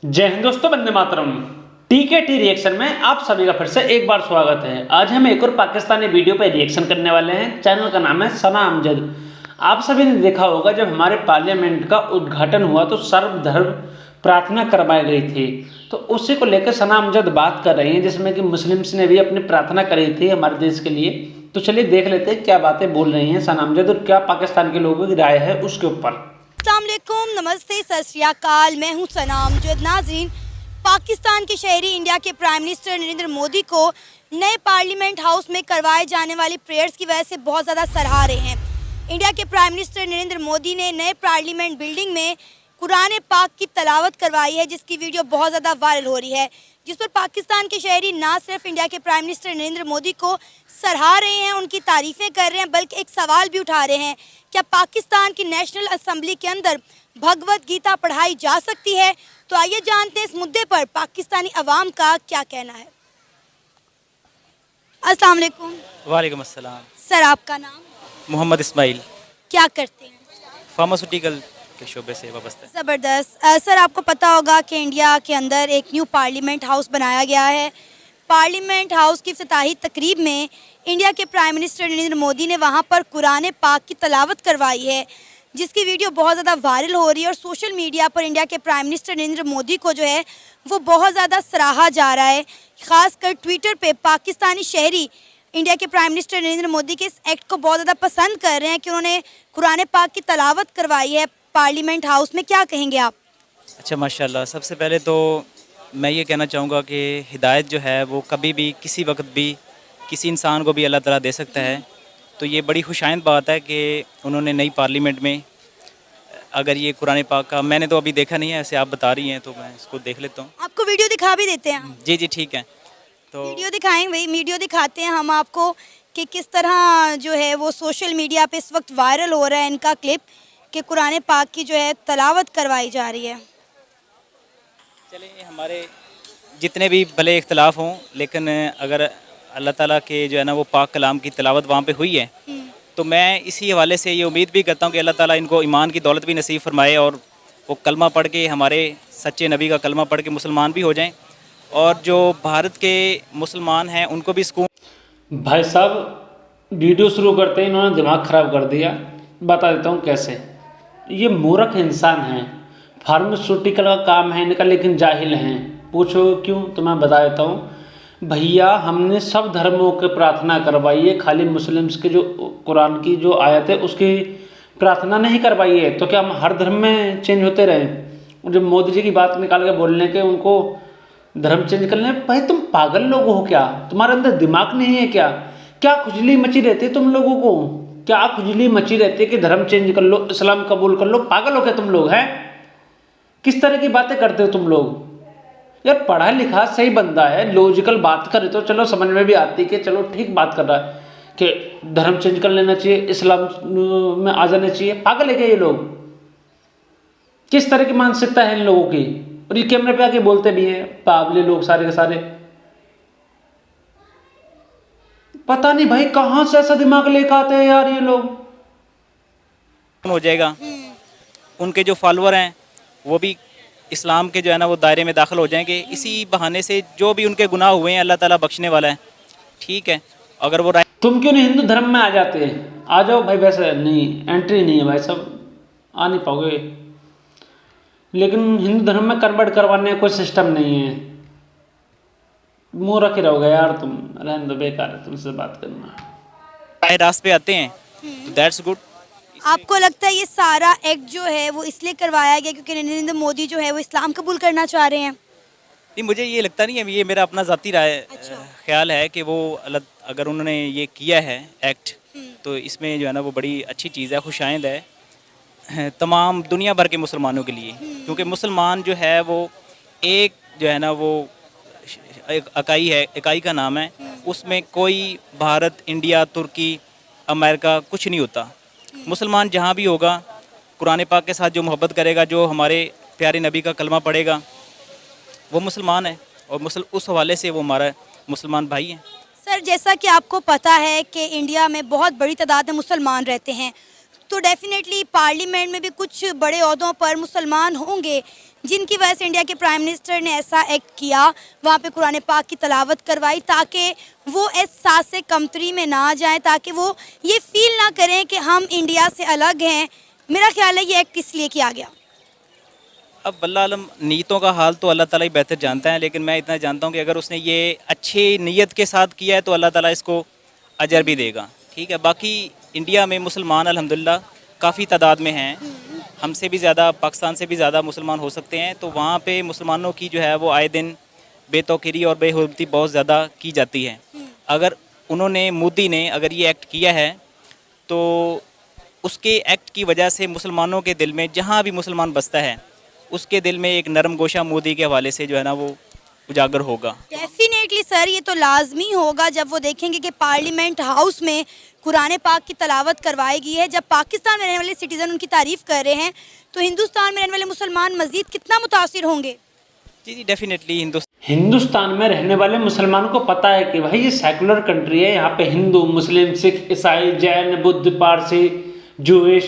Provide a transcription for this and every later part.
जय हिंद दोस्तों, वंदे मातरम। टीकेटी रिएक्शन में आप सभी का फिर से एक बार स्वागत है। आज हम एक और पाकिस्तानी वीडियो पर रिएक्शन करने वाले हैं। चैनल का नाम है सना अमजद। आप सभी ने देखा होगा, जब हमारे पार्लियामेंट का उद्घाटन हुआ तो सर्वधर्म प्रार्थना करवाई गई थी, तो उसी को लेकर सना अमजद बात कर रही हैं, जिसमें कि मुस्लिम्स ने भी अपनी प्रार्थना करी थी हमारे देश के लिए। तो चलिए देख लेते हैं क्या बातें बोल रही हैं सना अमजद और क्या पाकिस्तान के लोगों की राय है उसके ऊपर। अस्सलामुअलैकुम, नमस्ते, सत श्री अकाल। मैं हूं सना अमजद। नाज़रीन, पाकिस्तान के शहरी इंडिया के प्राइम मिनिस्टर नरेंद्र मोदी को नए पार्लियामेंट हाउस में करवाए जाने वाली प्रेयर्स की वजह से बहुत ज़्यादा सराहा रहे हैं। इंडिया के प्राइम मिनिस्टर नरेंद्र मोदी ने नए पार्लियामेंट बिल्डिंग में कुरान पाक की तलावत करवाई है, जिसकी वीडियो बहुत ज़्यादा वायरल हो रही है, जिस पर पाकिस्तान के शहरी ना सिर्फ इंडिया के प्राइम मिनिस्टर नरेंद्र मोदी को सराहा रहे हैं, उनकी तारीफ़ें कर रहे हैं, बल्कि एक सवाल भी उठा रहे हैं, क्या पाकिस्तान की नेशनल असेंबली के अंदर भगवत गीता पढ़ाई जा सकती है? तो आइए जानते हैं इस मुद्दे पर पाकिस्तानी अवाम का क्या कहना है। अस्सलाम वालेकुम। वालेकुम अस्सलाम। सर, आपका नाम? मोहम्मद इस्माइल। क्या करते हैं? फार्मास्यूटिकल के शोबे से वाबस्ता है। ज़बरदस्त। सर, आपको पता होगा कि इंडिया के अंदर एक न्यू पार्लियामेंट हाउस बनाया गया है। पार्लियामेंट हाउस की इफ्तिताही तकरीब में इंडिया के प्राइम मिनिस्टर नरेंद्र मोदी ने वहां पर कुरान पाक की तलावत करवाई है, जिसकी वीडियो बहुत ज़्यादा वायरल हो रही है और सोशल मीडिया पर इंडिया के प्राइम मिनिस्टर नरेंद्र मोदी को जो है वो बहुत ज़्यादा सराहा जा रहा है। ख़ासकर ट्विटर पे पाकिस्तानी शहरी इंडिया के प्राइम मिनिस्टर नरेंद्र मोदी के इस एक्ट को बहुत ज़्यादा पसंद कर रहे हैं कि उन्होंने कुरान पाक की तलावत करवाई है पार्लियामेंट हाउस में। क्या कहेंगे आप? अच्छा, माशाल्लाह। सबसे पहले तो मैं ये कहना चाहूँगा कि हिदायत जो है वो कभी भी किसी वक्त भी किसी इंसान को भी अल्लाह ताला दे सकता है। तो ये बड़ी खुशाइंद बात है कि उन्होंने नई पार्लियामेंट में अगर ये कुरान पाक का, मैंने तो अभी देखा नहीं है, ऐसे आप बता रही हैं तो मैं इसको देख लेता हूँ। आपको वीडियो दिखा भी देते हैं? जी जी, ठीक है। तो वीडियो दिखाएं भाई, वीडियो दिखाते हैं हम आपको कि किस तरह जो है वो सोशल मीडिया पे इस वक्त वायरल हो रहा है इनका क्लिप कि कुरान पाक की जो है तलावत करवाई जा रही है। चलिए, हमारे जितने भी भले इख्तलाफ हों, लेकिन अगर अल्लाह ताला के जो है ना वो पाक कलाम की तिलावत वहाँ पे हुई है, तो मैं इसी हवाले से ये उम्मीद भी करता हूँ कि अल्लाह ताला इनको ईमान की दौलत भी नसीब फरमाए और वो कलमा पढ़ के, हमारे सच्चे नबी का कलमा पढ़ के मुसलमान भी हो जाएं, और जो भारत के मुसलमान हैं उनको भी सुकून। भाई साहब, वीडियो शुरू करते ही इन्होंने दिमाग ख़राब कर दिया। बता देता हूँ कैसे। ये मूर्ख इंसान हैं, फार्मास्यूटिकल का काम है इनका, लेकिन जाहिल हैं। पूछो क्यों, तो मैं बता देता हूँ। भैया, हमने सब धर्मों की प्रार्थना करवाई है, खाली मुस्लिम्स के जो कुरान की जो आयत है उसकी प्रार्थना नहीं करवाई है। तो क्या हम हर धर्म में चेंज होते रहें? जब मोदी जी की बात निकाल के बोलने के उनको धर्म चेंज करने, भाई तुम पागल लोग हो क्या? तुम्हारे अंदर दिमाग नहीं है क्या? क्या खुजली मची रहती है तुम लोगों को? क्या खुजली मची रहती है कि धर्म चेंज कर लो, इस्लाम कबूल कर लो? पागल हो क्या तुम लोग? हैं, किस तरह की बातें करते हो तुम लोग? यार, पढ़ा लिखा सही बंदा है, लॉजिकल बात करे तो चलो समझ में भी आती है कि चलो ठीक बात कर रहा है कि धर्म चेंज कर लेना चाहिए, इस्लाम में आ जाना चाहिए। पागल है क्या ये लोग? किस तरह की मानसिकता है इन लोगों की? और ये कैमरे पे आके बोलते भी हैं, पागले लोग सारे के सारे। पता नहीं भाई कहां से ऐसा दिमाग लेकर आते हैं यार ये लोग। हो जाएगा, उनके जो फॉलोअर हैं वो भी इस्लाम के जो है ना वो दायरे में दाखिल हो जाएंगे। इसी बहाने से जो भी उनके गुनाह हुए हैं अल्लाह ताला बख्शने वाला है। ठीक है, अगर वो तुम क्यों नहीं हिंदू धर्म में आ जाते हैं? आ जाओ भाई, वैसे नहीं, एंट्री नहीं है भाई, सब आ नहीं पाओगे। लेकिन हिंदू धर्म में कन्वर्ट करवाने का कोई सिस्टम नहीं है। मुँह रखे रहोगे यार तुम, रहने दो, बेकार है तुमसे बात करना। रास्ते पे आते हैं तो दैट्स गुड। आपको लगता है ये सारा एक्ट जो है वो इसलिए करवाया गया क्योंकि नरेंद्र मोदी जो है वो इस्लाम कबूल करना चाह रहे हैं? नहीं, मुझे ये लगता नहीं है, ये मेरा अपना ज़ाती राय अच्छा। ख्याल है कि वो अगर उन्होंने ये किया है एक्ट, तो इसमें जो है ना वो बड़ी अच्छी चीज़ है, खुशाइंद है तमाम दुनिया भर के मुसलमानों के लिए। क्योंकि मुसलमान जो है वो एक जो है ना वो एक इकाई है, इकाई का नाम है, उसमें कोई भारत, इंडिया, तुर्की, अमेरिका कुछ नहीं होता। मुसलमान जहाँ भी होगा, कुरान पाक के साथ जो मोहब्बत करेगा, जो हमारे प्यारे नबी का कलमा पढ़ेगा, वो मुसलमान है, और उस हवाले से वो हमारा मुसलमान भाई हैं। सर, जैसा कि आपको पता है कि इंडिया में बहुत बड़ी तादाद में मुसलमान रहते हैं, तो डेफिनेटली पार्लियामेंट में भी कुछ बड़े ओहदों पर मुसलमान होंगे, जिनकी वजह से इंडिया के प्राइम मिनिस्टर ने ऐसा एक्ट किया, वहाँ पे कुरान पाक की तलावत करवाई ताकि वो एहसास से कमतरी में ना जाएं, ताकि वो ये फील ना करें कि हम इंडिया से अलग हैं। मेरा ख्याल है ये एक्ट किस लिए किया गया। अब वल्लाह आलम, नीयतों का हाल तो अल्लाह ताला ही बेहतर जानता है, लेकिन मैं इतना जानता हूँ कि अगर उसने ये अच्छी नीयत के साथ किया है तो अल्लाह ताला इसको अजर भी देगा। ठीक है, बाकी इंडिया में मुसलमान अल्हम्दुलिल्लाह काफ़ी तादाद में हैं, हमसे भी ज़्यादा, पाकिस्तान से भी ज़्यादा मुसलमान हो सकते हैं। तो वहाँ पे मुसलमानों की जो है वो आए दिन बेतौकीरी और बेहुरमती बहुत ज़्यादा की जाती है। अगर उन्होंने, मोदी ने अगर ये एक्ट किया है तो उसके एक्ट की वजह से मुसलमानों के दिल में, जहाँ भी मुसलमान बसता है उसके दिल में एक नरम गोशा मोदी के हवाले से जो है ना वो उजागर होगा। डेफिनेटली सर, ये तो लाजमी होगा जब वो देखेंगे कि पार्लियामेंट हाउस में कुरान पाक की तलावत करवाई गई है। जब पाकिस्तान में रहने वाले सिटीज़न उनकी तारीफ़ कर रहे हैं तो हिंदुस्तान में रहने वाले मुसलमान मज़ीद कितना मुतासिर होंगे। जी डेफिनेटली। हिंदुस्तान में रहने वाले मुसलमानों को पता है कि भाई ये सेकुलर कंट्री है, यहाँ पे हिंदू, मुस्लिम, सिख, ईसाई, जैन, बुद्ध, पारसी, जूइश,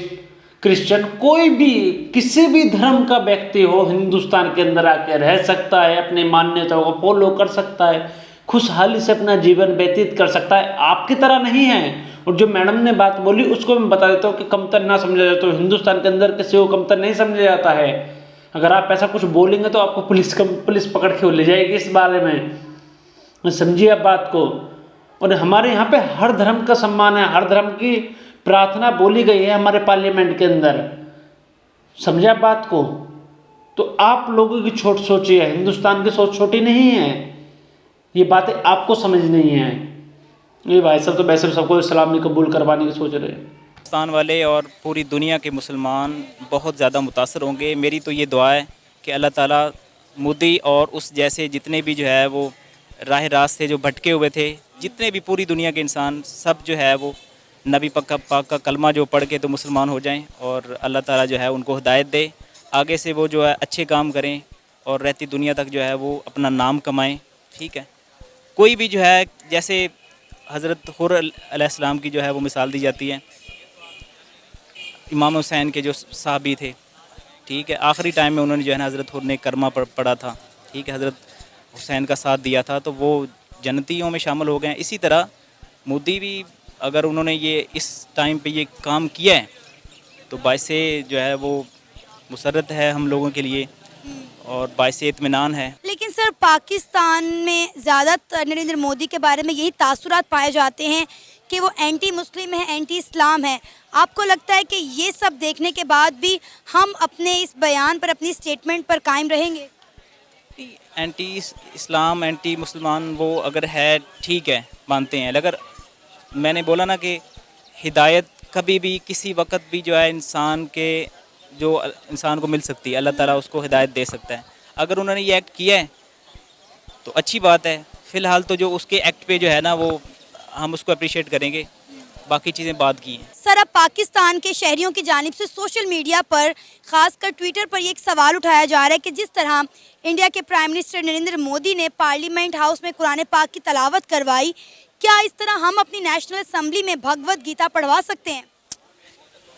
क्रिश्चियन, कोई भी किसी भी धर्म का व्यक्ति हो हिंदुस्तान के अंदर आके रह सकता है, अपनी मान्यताओं को फॉलो कर सकता है, खुशहाली से अपना जीवन व्यतीत कर सकता है। आपकी तरह नहीं है। और जो मैडम ने बात बोली उसको मैं बता देता हूँ कि कमतर ना समझा जाए, तो हिंदुस्तान के अंदर किसी को कमतर नहीं समझा जाता है। अगर आप ऐसा कुछ बोलेंगे तो आपको पुलिस पकड़ के ले जाएगी इस बारे में, समझिए आप बात को। और हमारे यहाँ पे हर धर्म का सम्मान है, हर धर्म की प्रार्थना बोली गई है हमारे पार्लियामेंट के अंदर, समझे आप बात को। तो आप लोगों की सोच है, हिंदुस्तान की सोच छोटी नहीं है, ये बातें आपको समझ नहीं है। ये भाई साहब तो वैसे सबको इस्लाम में कबूल करवाने की सोच रहे हैं। पाकिस्तान वाले और पूरी दुनिया के मुसलमान बहुत ज़्यादा मुतासर होंगे। मेरी तो ये दुआ है कि अल्लाह ताला मोदी और उस जैसे जितने भी जो है वो राह रास्त से जो भटके हुए थे, जितने भी पूरी दुनिया के इंसान, सब जो है वो नबी पाक का कलमा जो पढ़ के तो मुसलमान हो जाएं और अल्लाह ताला जो है उनको हिदायत दे, आगे से वो जो है अच्छे काम करें और रहती दुनिया तक जो है वो अपना नाम कमाएं। ठीक है, कोई भी जो है, जैसे हज़रत हुर अलैहिस्सलाम की जो है वो मिसाल दी जाती है, इमाम हुसैन के जो साहबी थे, ठीक है, आखिरी टाइम में उन्होंने जो है ना हज़रत हुर ने कलमा पढ़ा था, ठीक है, हज़रत हुसैन का साथ दिया था, तो वो जन्नतियों में शामिल हो गए हैं। इसी तरह मोदी भी अगर उन्होंने ये इस टाइम पे ये काम किया है तो बाइसे जो है वो मुसर्रत है हम लोगों के लिए और बाइसे इत्मीनान है। लेकिन सर, पाकिस्तान में ज़्यादातर नरेंद्र मोदी के बारे में यही तासुरात पाए जाते हैं कि वो एंटी मुस्लिम है, एंटी इस्लाम है। आपको लगता है कि ये सब देखने के बाद भी हम अपने इस बयान पर, अपनी स्टेटमेंट पर कायम रहेंगे? एंटी इस्लाम, एंटी मुसलमान वो अगर है ठीक है, मानते हैं, अगर मैंने बोला ना कि हिदायत कभी भी किसी वक्त भी जो है इंसान को मिल सकती है, अल्लाह ताला उसको हिदायत दे सकता है। अगर उन्होंने ये एक्ट किया है तो अच्छी बात है। फ़िलहाल तो जो उसके एक्ट पे जो है ना वो हम उसको अप्रिशिएट करेंगे, बाकी चीज़ें बात की हैं। सर, अब पाकिस्तान के शहरियों की जानिब से सोशल मीडिया पर, ख़ासकर ट्विटर पर, ये एक सवाल उठाया जा रहा है कि जिस तरह इंडिया के प्राइम मिनिस्टर नरेंद्र मोदी ने पार्लियामेंट हाउस में कुरान पाक की तलावत करवाई, क्या इस तरह हम अपनी नेशनल असम्बली में भगवत गीता पढ़वा सकते हैं?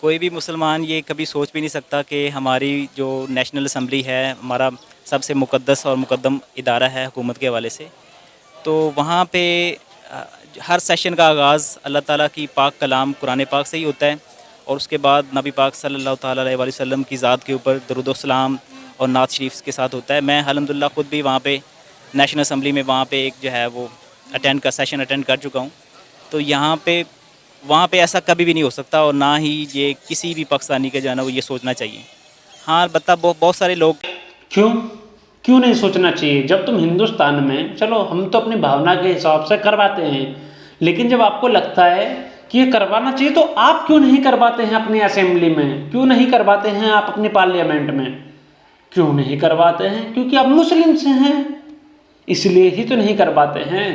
कोई भी मुसलमान ये कभी सोच भी नहीं सकता कि हमारी जो नेशनल असम्बली है, हमारा सबसे मुक़द्दस और मुक़द्दम इदारा है हुकूमत के हवाले से, तो वहाँ पे हर सेशन का आगाज़ अल्लाह ताला की पाक कलाम कुरान पाक से ही होता है और उसके बाद नबी पाक सल्लल्लाहु ताला अलैहि वसल्लम की ज़ात के ऊपर दरूद व सलाम और नात शरीफ के साथ होता है। मैं अल्हम्दुलिल्लाह ख़ुद भी वहाँ पे नेशनल असम्बली में वहाँ पे एक जो है वो सेशन अटेंड कर चुका हूँ। तो वहाँ पे ऐसा कभी भी नहीं हो सकता और ना ही ये किसी भी पाकिस्तानी के जो है ना वो ये सोचना चाहिए। हाँ, अलबत्ता बहुत सारे लोग क्यों नहीं सोचना चाहिए? जब तुम हिंदुस्तान में, चलो हम तो अपनी भावना के हिसाब से करवाते हैं, लेकिन जब आपको लगता है कि ये करवाना चाहिए तो आप क्यों नहीं करवाते हैं अपनी असेंबली में? क्यों नहीं करवाते हैं आप अपनी पार्लियामेंट में? क्यों नहीं करवाते हैं? क्योंकि आप मुस्लिम से हैं, इसलिए ही तो नहीं करवाते हैं।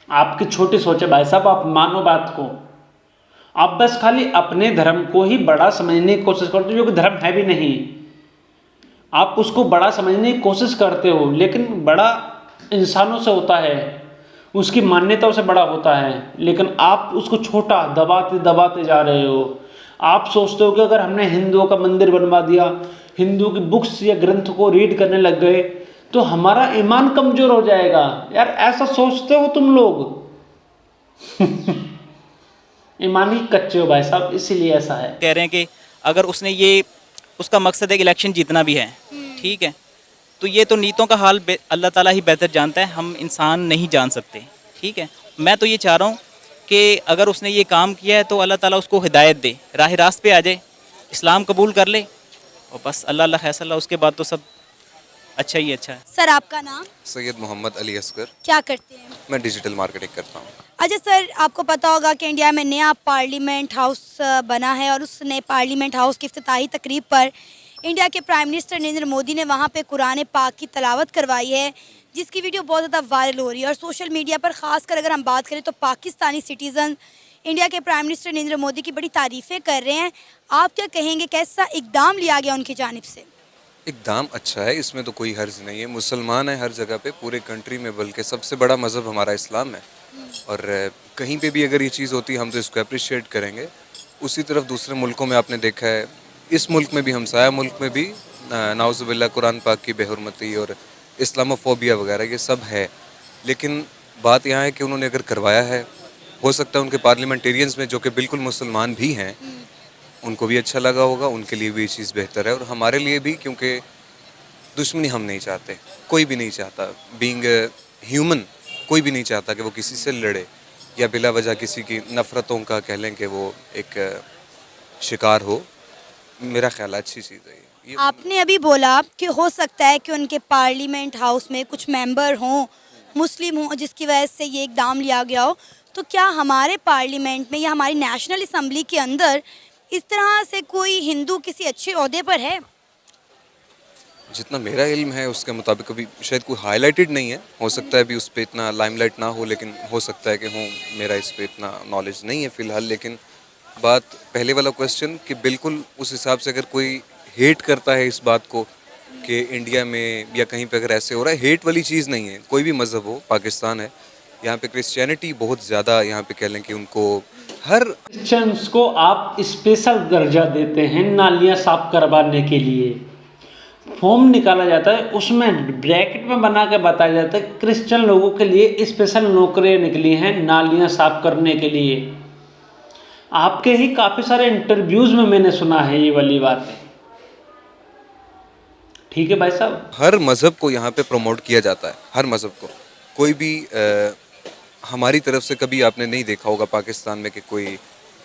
आपकी छोटी सोच है भाई साहब, आप मानो बात को। आप बस खाली अपने धर्म को ही बड़ा समझने की कोशिश करते हो, जो कि धर्म है भी नहीं। आप उसको बड़ा समझने की कोशिश करते हो, लेकिन बड़ा इंसानों से होता है, उसकी मान्यताओं से बड़ा होता है, लेकिन आप उसको छोटा दबाते दबाते जा रहे हो। आप सोचते हो कि अगर हमने हिंदुओं का मंदिर बनवा दिया, हिंदू की बुक्स या ग्रंथ को रीड करने लग गए तो हमारा ईमान कमजोर हो जाएगा। यार ऐसा सोचते हो तुम लोग? ईमान ही कच्चे हो भाई साहब, इसीलिए ऐसा है। कह रहे हैं कि अगर उसने ये, उसका मकसद है कि इलेक्शन जीतना भी है, ठीक है, तो ये तो नीतों का हाल अल्लाह ताला ही बेहतर जानता है, हम इंसान नहीं जान सकते, ठीक है। मैं तो ये चाह रहा हूँ कि अगर उसने ये काम किया है तो अल्लाह ताला उसको हिदायत दे, राह रास्त पे आ जाए, इस्लाम कबूल कर ले और बस अल्लाह अल्लाह फैसला, उसके बाद तो सब अच्छा ही अच्छा है। सर आपका नाम? सैयद मोहम्मद अली असगर। क्या करते हैं? मैं डिजिटल मार्केटिंग करता हूँ। अच्छा सर, आपको पता होगा कि इंडिया में नया पार्लियामेंट हाउस बना है और उस नए पार्लियामेंट हाउस की इफ्तिताही तकरीब पर इंडिया के प्राइम मिनिस्टर नरेंद्र मोदी ने वहाँ पे कुरान पाक की तलावत करवाई है, जिसकी वीडियो बहुत ज़्यादा वायरल हो रही है। और सोशल मीडिया पर ख़ासकर अगर हम बात करें तो पाकिस्तानी सिटीज़न इंडिया के प्राइम मिनिस्टर नरेंद्र मोदी की बड़ी तारीफ़ें कर रहे हैं। आप क्या कहेंगे, कैसा इकदाम लिया गया उनकी जानिब से? इकदाम अच्छा है, इसमें तो कोई हर्ज नहीं है। मुसलमान है हर जगह पे, पूरे कंट्री में, बल्कि सबसे बड़ा मज़हब हमारा इस्लाम है। और कहीं पे भी अगर ये चीज़ होती है हम तो इसको अप्रिशिएट करेंगे। उसी तरफ दूसरे मुल्कों में आपने देखा है, इस मुल्क में भी, हमसाया मुल्क में भी नाउज़ुबिल्लाह कुरान पाक की बेहुरमती और इस्लामोफोबिया वगैरह ये सब है। लेकिन बात यहाँ है कि उन्होंने अगर करवाया है, हो सकता है उनके पार्लियामेंटेरियंस में जो कि बिल्कुल मुसलमान भी हैं उनको भी अच्छा लगा होगा, उनके लिए भी ये चीज़ बेहतर है और हमारे लिए भी, क्योंकि दुश्मनी हम नहीं चाहते, कोई भी नहीं चाहता। बीइंग ह्यूमन कोई भी नहीं चाहता कि वो किसी से लड़े या बिला वजह किसी की नफ़रतों का कह लें कि वो एक शिकार हो। मेरा ख्याल अच्छी चीज़ है ये। आपने अभी बोला कि हो सकता है कि उनके पार्लियामेंट हाउस में कुछ मेंबर हों मुस्लिम हों जिसकी वजह से ये इकदाम लिया गया हो, तो क्या हमारे पार्लियामेंट में या हमारी नेशनल असम्बली के अंदर इस तरह से कोई हिंदू किसी अच्छे ओहदे पर है? जितना मेरा इल्म है उसके मुताबिक अभी शायद कोई हाईलाइटेड नहीं है। हो सकता है अभी उस पर इतना लाइमलाइट ना हो, लेकिन हो सकता है कि हो, मेरा इस पर इतना नॉलेज नहीं है फ़िलहाल। लेकिन बात पहले वाला क्वेश्चन कि बिल्कुल उस हिसाब से अगर कोई हेट करता है इस बात को कि इंडिया में या कहीं पे अगर ऐसे हो रहा है, हेट वाली चीज़ नहीं है। कोई भी मज़हब हो, पाकिस्तान है, यहाँ पे क्रिश्चियनिटी बहुत ज़्यादा, यहाँ पे कह लें कि उनको हर क्रिश्चियंस को आप स्पेशल दर्जा देते हैं नालियाँ साफ करवाने के लिए। फॉर्म निकाला जाता है, उसमें ब्रैकेट में बना के बताया जाता है क्रिश्चियन लोगों के लिए स्पेशल नौकरियाँ निकली हैं नालियाँ साफ करने के लिए। आपके ही काफ़ी सारे इंटरव्यूज़ में मैंने सुना है ये वाली बातें। ठीक है भाई साहब, हर मज़हब को यहाँ पे प्रमोट किया जाता है, हर मज़हब को। कोई भी हमारी तरफ से कभी आपने नहीं देखा होगा पाकिस्तान में कि कोई,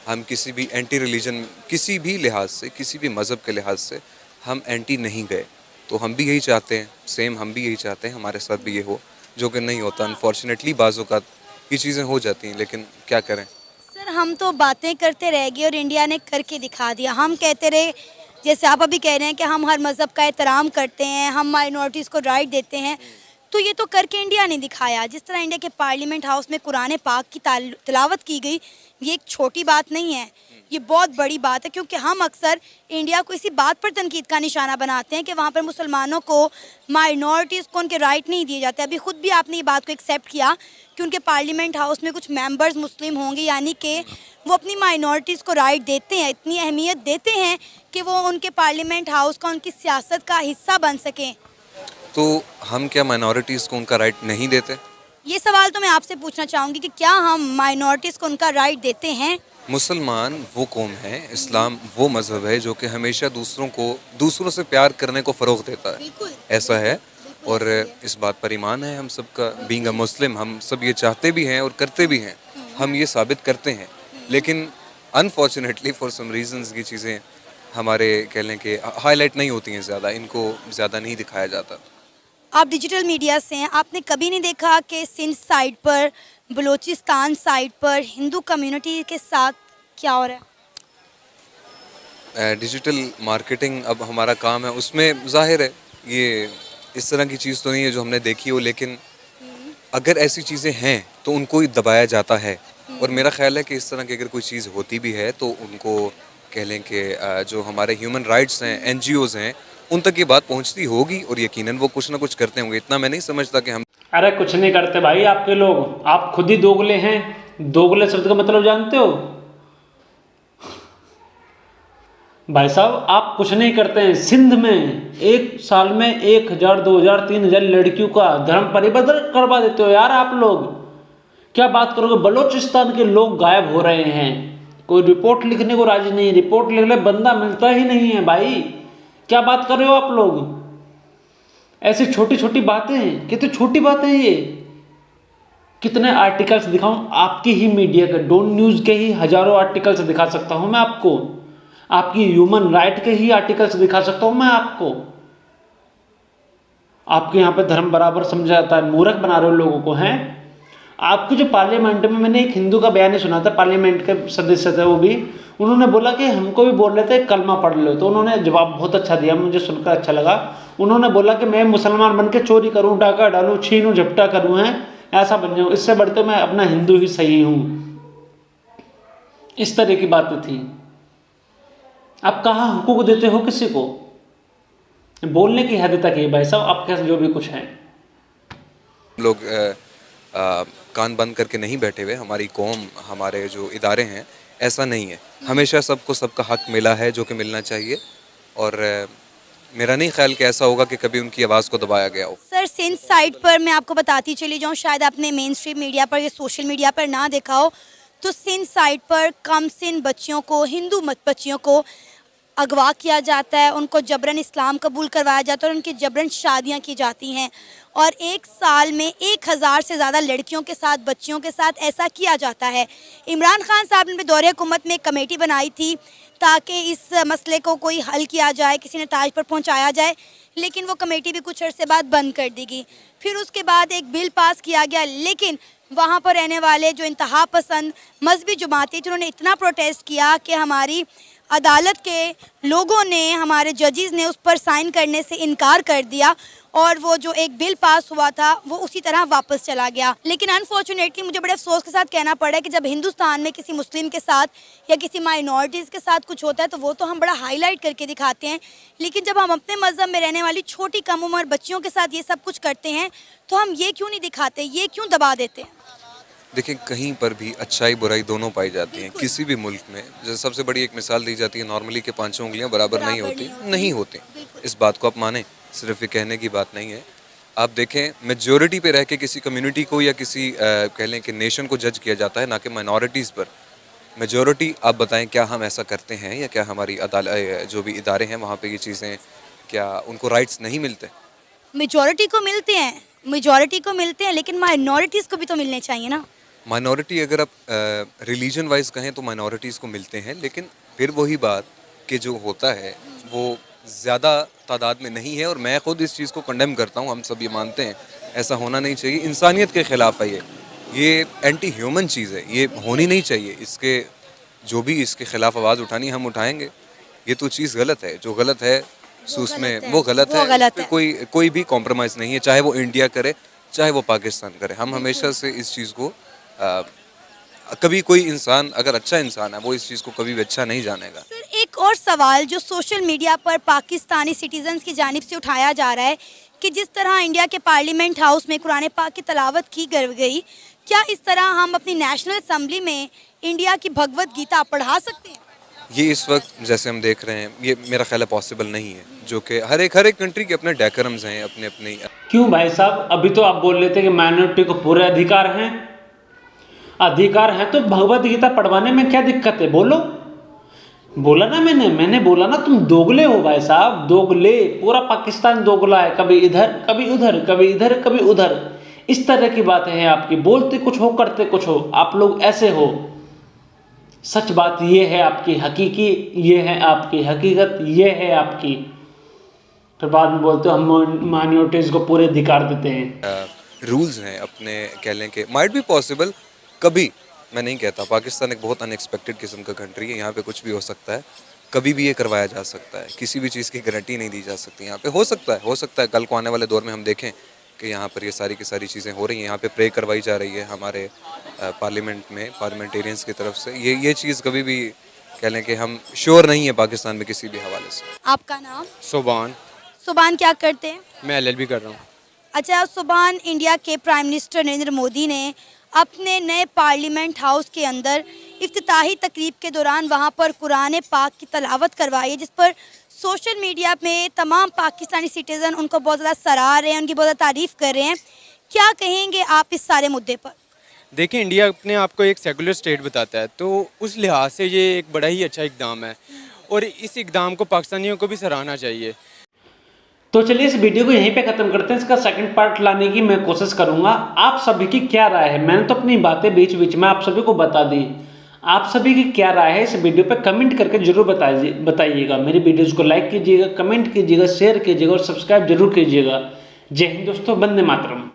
हम किसी भी एंटी रिलीजन, किसी भी लिहाज से, किसी भी मज़हब के लिहाज से हम एंटी नहीं गए। तो हम भी यही चाहते हैं, सेम हम भी यही चाहते हैं हमारे साथ भी ये हो, जो कि नहीं होता। अनफॉर्चुनेटली बाज़ औक़ात ये चीज़ें हो जाती हैं, लेकिन क्या करें। सर हम तो बातें करते रह गए और इंडिया ने करके दिखा दिया। हम कहते रहे, जैसे आप अभी कह रहे हैं कि हम हर मज़हब का एहतराम करते हैं, हम माइनॉरिटीज़ को राइट देते हैं, तो ये तो करके इंडिया ने दिखाया। जिस तरह इंडिया के पार्लियामेंट हाउस में कुरान पाक की तिलावत की गई, ये एक छोटी बात नहीं है, ये बहुत बड़ी बात है। क्योंकि हम अक्सर इंडिया को इसी बात पर तनकीद का निशाना बनाते हैं कि वहाँ पर मुसलमानों को, माइनॉरिटीज़ को उनके राइट नहीं दिए जाते। अभी खुद भी आपने ये बात को एक्सेप्ट किया कि उनके पार्लियामेंट हाउस में कुछ मेंबर्स मुस्लिम होंगे, यानी कि वो अपनी माइनॉरिटीज़ को राइट देते हैं, इतनी अहमियत देते हैं कि वो उनके पार्लियामेंट हाउस का, उनकी सियासत का हिस्सा बन सकें। तो हम क्या माइनॉरिटीज़ को उनका राइट नहीं देते? ये सवाल तो मैं आपसे पूछना चाहूँगी कि क्या हम माइनॉरिटीज़ को उनका राइट देते हैं? मुसलमान वो कौम है, इस्लाम वो मज़हब है जो कि हमेशा दूसरों से प्यार करने को फ़रोग़ देता है। बिल्कुल ऐसा है, और इस बात पर ईमान है हम सब का। बीइंग अ मुस्लिम हम सब ये चाहते भी हैं और करते भी हैं, हम ये साबित करते हैं। लेकिन अनफॉर्चुनेटली फॉर सम रीज़न्स ये चीज़ें हमारे कह लें कि हाईलाइट नहीं होती हैं ज़्यादा, इनको ज़्यादा नहीं दिखाया जाता। आप डिजिटल मीडिया से हैं, आपने कभी नहीं देखा कि सिंध साइड पर, बलूचिस्तान साइड पर हिंदू कम्युनिटी के साथ क्या हो रहा है? डिजिटल मार्केटिंग अब हमारा काम है, उसमें ज़ाहिर है ये इस तरह की चीज़ तो नहीं है जो हमने देखी हो, लेकिन अगर ऐसी चीज़ें हैं तो उनको ही दबाया जाता है। और मेरा ख्याल है कि इस तरह की अगर कोई चीज़ होती भी है तो उनको कह लें कि जो हमारे ह्यूमन राइट्स हैं, NGOs हैं, उन तक ये बात पहुंचती होगी और यकीनन वो कुछ ना कुछ करते होंगे। इतना मैं नहीं समझता कि हम, अरे कुछ नहीं करते भाई आपके लोग, आप खुद ही दोगले हैं। दोगले शब्द का मतलब जानते हो? भाई साहब आप कुछ नहीं करते हैं। सिंध में एक साल में 1,000, 2,000, 3,000 लड़कियों का धर्म परिवर्तन करवा देते हो यार आप लोग। क्या बात करोगे, बलूचिस्तान के लोग गायब हो रहे हैं, कोई रिपोर्ट लिखने को राजी नहीं है, रिपोर्ट लिखने बंदा मिलता ही नहीं है भाई। क्या बात कर रहे हो आप लोग, ऐसी छोटी छोटी बातें, कितनी छोटी बातें हैं ये। कितने आर्टिकल्स दिखाऊं आपकी ही मीडिया के, डोन न्यूज़ के ही हजारों आर्टिकल्स दिखा सकता हूं मैं आपको, आपकी ह्यूमन राइट के ही आर्टिकल्स दिखा सकता हूं मैं आपको। आपके यहाँ पे धर्म बराबर समझा जाता है, मूर्ख बना रहे हो लोगों को हैं। आपके जो पार्लियामेंट में, मैंने एक हिंदू का बयान ही सुना था, पार्लियामेंट के सदस्य थे वो भी, उन्होंने बोला कि हमको भी बोल रहे थे कलमा पढ़ लो, तो उन्होंने जवाब बहुत अच्छा दिया, मुझे सुनकर अच्छा लगा। उन्होंने बोला कि मैं मुसलमान बन के चोरी करूँ, डाका डालूँ, छीनूँ झपटा करूँ, हैं ऐसा बन जाऊँ, इससे बढ़ते मैं अपना हिंदू ही सही हूँ। इस तरह की बातें थी। आप कहाँ हुकूक देते हो किसी को, बोलने की हद तक है भाई साहब आपके जो भी कुछ है। लोग कान बंद करके नहीं बैठे हुए, हमारी कौम, हमारे जो इदारे हैं, ऐसा नहीं है। हमेशा सबको सबका हक मिला है जो कि मिलना चाहिए, और मेरा नहीं ख्याल कि ऐसा होगा कि कभी उनकी आवाज़ को दबाया गया हो। सर सिंध साइड पर मैं आपको बताती चली जाऊँ, शायद आपने मेन स्ट्रीम मीडिया पर या सोशल मीडिया पर ना देखा हो, तो सिंध साइड पर कम सिन बच्चियों को, हिंदू मत बच्चियों को अगवा किया जाता है, उनको जबरन इस्लाम कबूल करवाया जाता है और उनकी जबरन शादियां की जाती हैं। और एक साल में 1,000 से ज़्यादा लड़कियों के साथ, बच्चियों के साथ ऐसा किया जाता है। इमरान खान साहब ने दौरे हुकूमत में एक कमेटी बनाई थी ताकि इस मसले को कोई हल किया जाए, किसी नताज पर पहुंचाया जाए, लेकिन वो कमेटी भी कुछ अर्से बाद बंद कर दी गई। फिर उसके बाद एक बिल पास किया गया, लेकिन वहाँ पर रहने वाले जो इंतहा पसंद मजहबी जमाती थी, उन्होंने इतना प्रोटेस्ट किया कि हमारी अदालत के लोगों ने, हमारे जजेस ने उस पर साइन करने से इनकार कर दिया और वो जो एक बिल पास हुआ था वो उसी तरह वापस चला गया। लेकिन अनफॉर्चुनेटली मुझे बड़े अफसोस के साथ कहना पड़ा है कि जब हिंदुस्तान में किसी मुस्लिम के साथ या किसी माइनॉरिटीज़ के साथ कुछ होता है तो वो तो हम बड़ा हाईलाइट करके दिखाते हैं, लेकिन जब हम अपने मज़हब में रहने वाली छोटी कम उम्र बच्चियों के साथ ये सब कुछ करते हैं तो हम ये क्यों नहीं दिखाते, ये क्यों दबा देते हैं? देखिए, कहीं पर भी अच्छाई बुराई दोनों पाई जाती हैं किसी भी मुल्क में। जैसे सबसे बड़ी एक मिसाल दी जाती है, नॉर्मली के 5 उंगलियां बराबर नहीं होती, नहीं होती। इस बात को आप माने, सिर्फ ये कहने की बात नहीं है। आप देखें, मेजॉरिटी पे रह के किसी कम्युनिटी को या किसी कह लें कि नेशन को जज किया जाता है, ना कि माइनॉरिटीज़ पर। मेजॉरिटी, आप बताएं क्या हम ऐसा करते हैं, या क्या हमारी अदालत जो भी इदारे हैं वहाँ पे ये चीज़ें, क्या उनको राइट्स नहीं मिलते? मेजॉरिटी को मिलते हैं, मेजॉरिटी को मिलते हैं, लेकिन माइनॉरिटीज़ को भी तो मिलने चाहिए ना। माइनॉरिटी, अगर आप रिलीजन वाइज कहें तो माइनॉरिटीज़ को मिलते हैं, लेकिन फिर वही बात कि जो होता है वो ज़्यादा तादाद में नहीं है। और मैं ख़ुद इस चीज़ को कंडेम करता हूँ, हम सब ये मानते हैं ऐसा होना नहीं चाहिए, इंसानियत के ख़िलाफ़ है ये एंटी ह्यूमन चीज़ है, ये होनी नहीं चाहिए। इसके जो भी इसके ख़िलाफ़ आवाज़ उठानी हम उठाएंगे। ये तो चीज़ गलत है, जो गलत है उसमें वो गलत है, कोई भी कॉम्प्रोमाइज़ नहीं है, चाहे वो इंडिया करे चाहे वो पाकिस्तान करे। हम हमेशा से इस चीज़ को कभी कोई इंसान अगर अच्छा इंसान है वो इस चीज़ को कभी भी अच्छा नहीं जानेगा। सर एक और सवाल जो सोशल मीडिया पर पाकिस्तानी सिटीजन्स की जानिब से उठाया जा रहा है कि जिस तरह इंडिया के पार्लियामेंट हाउस में कुरान पाक की तलावत की गई, क्या इस तरह हम अपनी नेशनल असम्बली में इंडिया की भगवत गीता पढ़ा सकते हैं? ये इस वक्त जैसे हम देख रहे हैं, ये मेरा ख्याल है पॉसिबल नहीं है, जो कि हर एक कंट्री के अपने डेकोरम्स हैं, अपने अपने। क्यों भाई साहब, अभी तो आप बोल रहे थे कि माइनॉरिटी को पूरे अधिकार हैं, अधिकार है तो भगवत गीता पढ़वाने में क्या दिक्कत है? बोलो, बोला ना मैंने बोला ना, तुम दोगले हो भाई साहब, दोगले। पूरा पाकिस्तान दोगला है, कभी इधर कभी उधर, कभी इधर कभी उधर। इस तरह की बातें हैं आपकी, बोलते कुछ हो करते कुछ हो, आप लोग ऐसे हो। सच बात ये है आपकी, हकीकी ये है आपकी, हकीकत ये है आपकी। फिर बाद में बोलते हो हम माइनॉरिटीज़ को पूरे अधिकार देते हैं। रूल्स हैं अपने, कह लें कि माइट बी पॉसिबल, कभी, मैं नहीं कहता, पाकिस्तान एक बहुत अनएक्सपेक्टेड किस्म का कंट्री है, यहाँ पे कुछ भी हो सकता है, कभी भी ये करवाया जा सकता है, किसी भी चीज़ की गारंटी नहीं दी जा सकती। यहाँ पे हो सकता है कल को आने वाले दौर में हम देखें कि यहाँ पर ये सारी की सारी चीज़ें हो रही हैं, यहाँ पे प्रे करवाई जा रही है हमारे पार्लियामेंट में, पार्लियामेंटेरियंस की तरफ से। ये चीज़ कभी भी कह लें कि हम श्योर नहीं है पाकिस्तान में किसी भी हवाले से। आपका नाम? सुबान क्या करते हैं? मैं LLB कर रहा हूँ। अच्छा सुबान, इंडिया के प्राइम मिनिस्टर नरेंद्र मोदी ने अपने नए पार्लियामेंट हाउस के अंदर इफ्तिताही तकरीब के दौरान वहाँ पर कुरान पाक की तलावत करवाई है, जिस पर सोशल मीडिया में तमाम पाकिस्तानी सिटीज़न उनको बहुत ज़्यादा सराह रहे हैं, उनकी बहुत ज़्यादा तारीफ़ कर रहे हैं। क्या कहेंगे आप इस सारे मुद्दे पर? देखिए, इंडिया अपने आप को एक सेकुलर स्टेट बताता है, तो उस लिहाज से ये एक बड़ा ही अच्छा इकदाम है और इस इकदाम को पाकिस्तानियों को भी सराहना चाहिए। तो चलिए इस वीडियो को यहीं पे ख़त्म करते हैं। इसका सेकंड पार्ट लाने की मैं कोशिश करूंगा। आप सभी की क्या राय है? मैंने तो अपनी बातें बीच बीच में आप सभी को बता दी। आप सभी की क्या राय है इस वीडियो पे कमेंट करके जरूर बताइएगा। मेरी वीडियोस को लाइक कीजिएगा, कमेंट कीजिएगा, शेयर कीजिएगा और सब्सक्राइब जरूर कीजिएगा। जय हिंद दोस्तों, वंदे मातरम।